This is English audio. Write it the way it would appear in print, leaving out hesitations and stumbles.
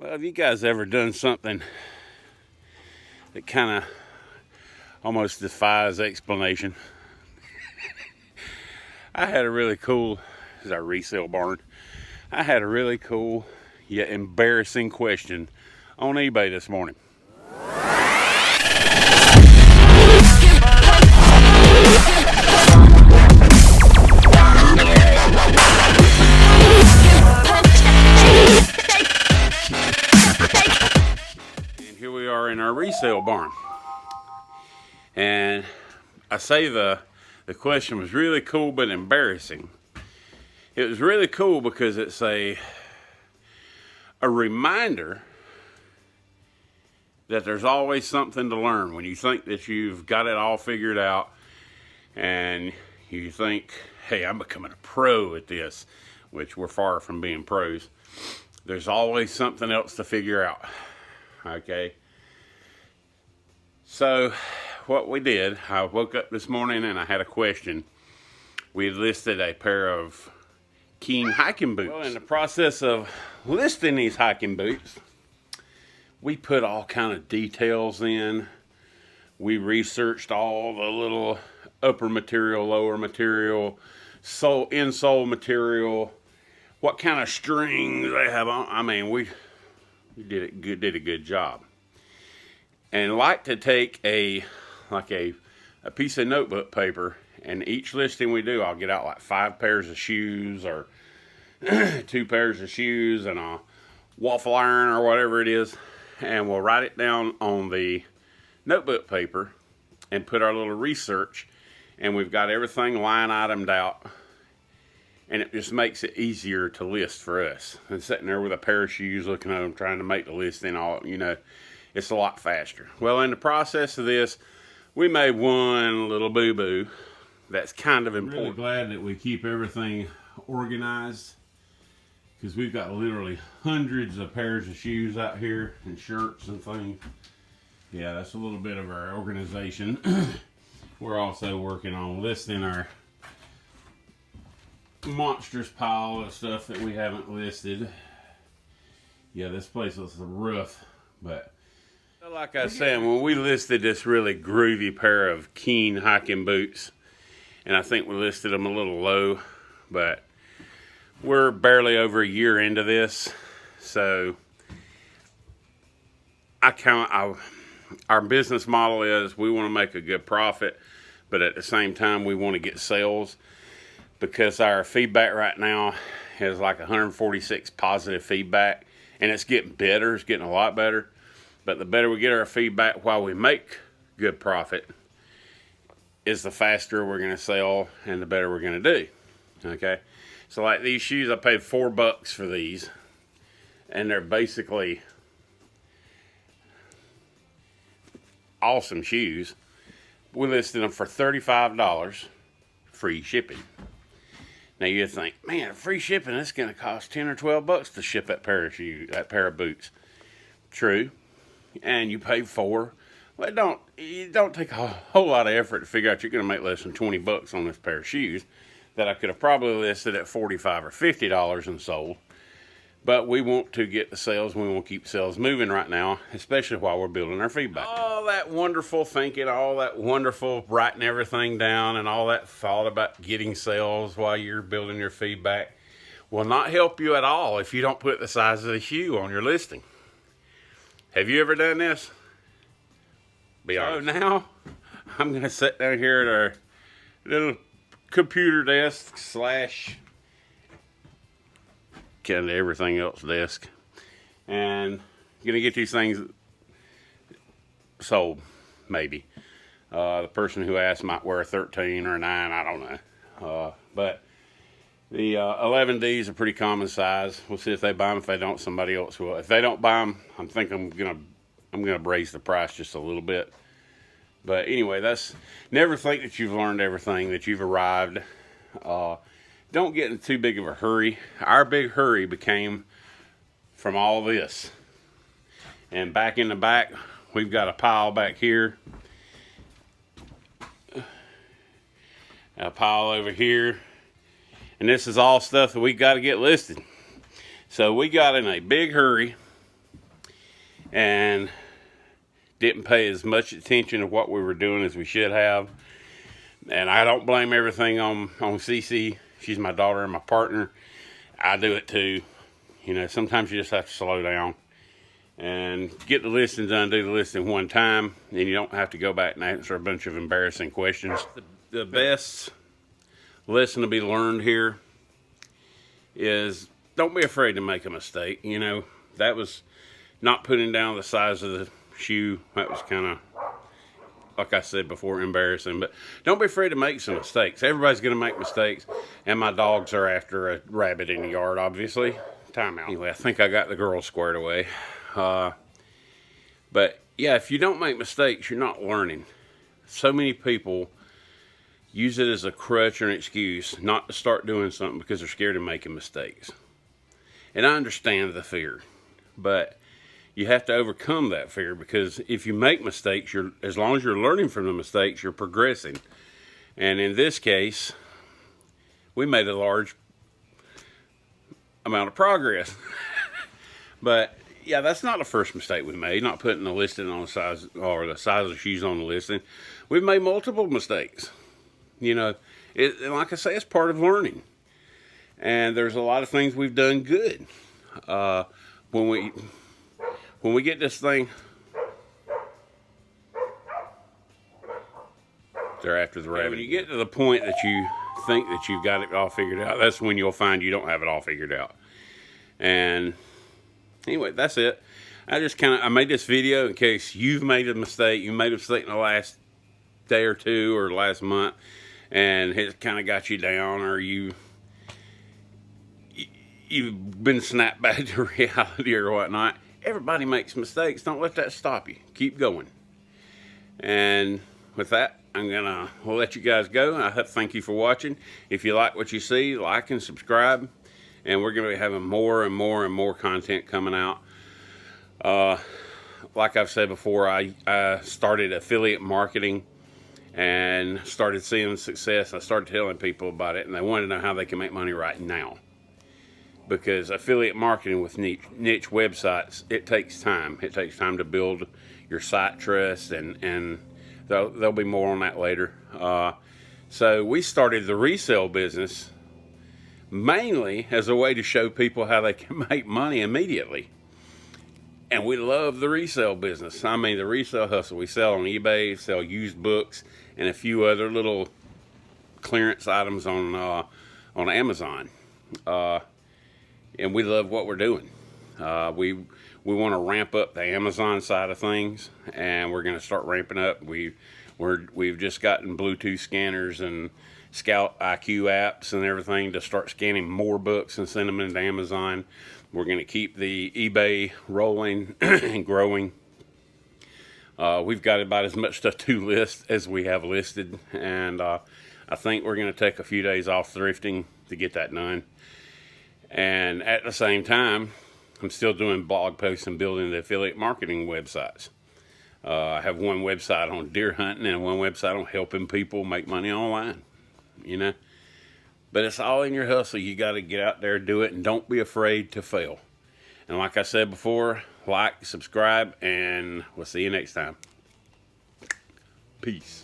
Well, have you guys ever done something that kind of almost defies explanation? I had a really cool, this is our resale barn. I had a really cool yet embarrassing question on eBay this morning. And here we are in our resale barn. And I say the question was really cool but embarrassing. It was really cool because it's a reminder that there's always something to learn. When you think that you've got it all figured out and you think, hey, I'm becoming a pro at this, which we're far from being pros, there's always something else to figure out. Okay? So what we did, I woke up this morning and I had a question. We had listed a pair of Keen hiking boots. Well, in the process of listing these hiking boots, we put all kind of details in. We researched all the little upper material, lower material, insole material, what kind of strings they have on. I mean, we did a good job. And like to take a piece of notebook paper, and each listing we do, I'll get out like 5 pairs of shoes or 2 pairs of shoes and a waffle iron or whatever it is, and we'll write it down on the notebook paper and put our little research, and we've got everything line itemed out, and it just makes it easier to list for us than sitting there with a pair of shoes looking at them trying to make the listing. It's a lot faster. Well, in the process of this, we made one little boo-boo that's kind of important. Really glad that we keep everything organized, because we've got literally hundreds of pairs of shoes out here and shirts and things. Yeah, that's a little bit of our organization. We're also working on listing our monstrous pile of stuff that we haven't listed. Yeah, this place looks rough, but like I was saying, when we listed this really groovy pair of Keen hiking boots, and I think we listed them a little low, but we're barely over a year into this, so our business model is we want to make a good profit, but at the same time we want to get sales, because our feedback right now is like 146 positive feedback, and it's getting better. It's getting a lot better. But the better we get our feedback while we make good profit is the faster we're going to sell and the better we're going to do. Okay? So like these shoes, I paid $4 for these, and they're basically awesome shoes. We listed them for $35, free shipping. Now you think, man, free shipping, that's going to cost $10 or $12 to ship that pair of shoes, that pair of boots. True. And you pay $4. Well, it don't take a whole lot of effort to figure out you're going to make less than $20 on this pair of shoes that I could have probably listed at $45 or $50 and sold. But we want to get the sales. We want to keep sales moving right now, especially while we're building our feedback. All that wonderful thinking, all that wonderful writing everything down, and all that thought about getting sales while you're building your feedback will not help you at all if you don't put the size of the shoe on your listing. Have you ever done this? Be honest. So now, I'm going to sit down here at our little computer desk / kind of everything else desk, and going to get these things sold, maybe. The person who asked might wear a 13 or a 9, I don't know. But the 11Ds are pretty common size. We'll see if they buy them. If they don't, somebody else will. If they don't buy them, I'm gonna raise the price just a little bit. But anyway, never think that you've learned everything, that you've arrived. Don't get in too big of a hurry. Our big hurry became from all this. And back in the back, we've got a pile back here. A pile over here. And this is all stuff that we got to get listed. So we got in a big hurry and didn't pay as much attention to what we were doing as we should have. And I don't blame everything on Cece. She's my daughter and my partner. I do it too. You know, sometimes you just have to slow down and get the listing done, do the listing one time, and you don't have to go back and answer a bunch of embarrassing questions. The best lesson to be learned here is don't be afraid to make a mistake. You know, that was not putting down the size of the shoe. That was kind of, like I said before, embarrassing. But don't be afraid to make some mistakes. Everybody's going to make mistakes, and my dogs are after a rabbit in the yard, obviously. Timeout. Anyway, I think I got the girls squared away. But yeah, if you don't make mistakes, you're not learning. So many people use it as a crutch or an excuse not to start doing something because they're scared of making mistakes. And I understand the fear, but you have to overcome that fear, because if you make mistakes, as long as you're learning from the mistakes, you're progressing. And in this case, we made a large amount of progress. But yeah, that's not the first mistake we made, not putting the listing on the size, or the size of the shoes on the listing. We've made multiple mistakes. You know, and like I say, it's part of learning. And there's a lot of things we've done good. When we get this thing, they're after the rabbit. When you get to the point that you think that you've got it all figured out, that's when you'll find you don't have it all figured out. And anyway, that's it. I made this video in case you've made a mistake. You made a mistake in the last day or two or last month, and it kind of got you down, or you've been snapped back to reality or whatnot. Everybody makes mistakes. Don't let that stop you. Keep going. And with that, we'll let you guys go. I thank you for watching. If you like what you see, like and subscribe. And we're going to be having more and more and more content coming out. Like I've said before, I started affiliate marketing and started seeing success. I started telling people about it, and they wanted to know how they can make money right now. Because affiliate marketing with niche websites, it takes time. It takes time to build your site trust, and there'll be more on that later. So we started the resale business mainly as a way to show people how they can make money immediately. And we love the resale business. I mean, the resale hustle. We sell on eBay, sell used books, and a few other little clearance items on Amazon. And we love what we're doing. We want to ramp up the Amazon side of things, and we're going to start ramping up. We've just gotten Bluetooth scanners and Scout IQ apps and everything to start scanning more books and send them into Amazon. We're going to keep the eBay rolling and growing. We've got about as much stuff to list as we have listed, and I think we're going to take a few days off thrifting to get that done. And at the same time, I'm still doing blog posts and building the affiliate marketing websites. I have one website on deer hunting and one website on helping people make money online, you know. But it's all in your hustle. You got to get out there, do it, and don't be afraid to fail. And like I said before, like, subscribe, and we'll see you next time. Peace.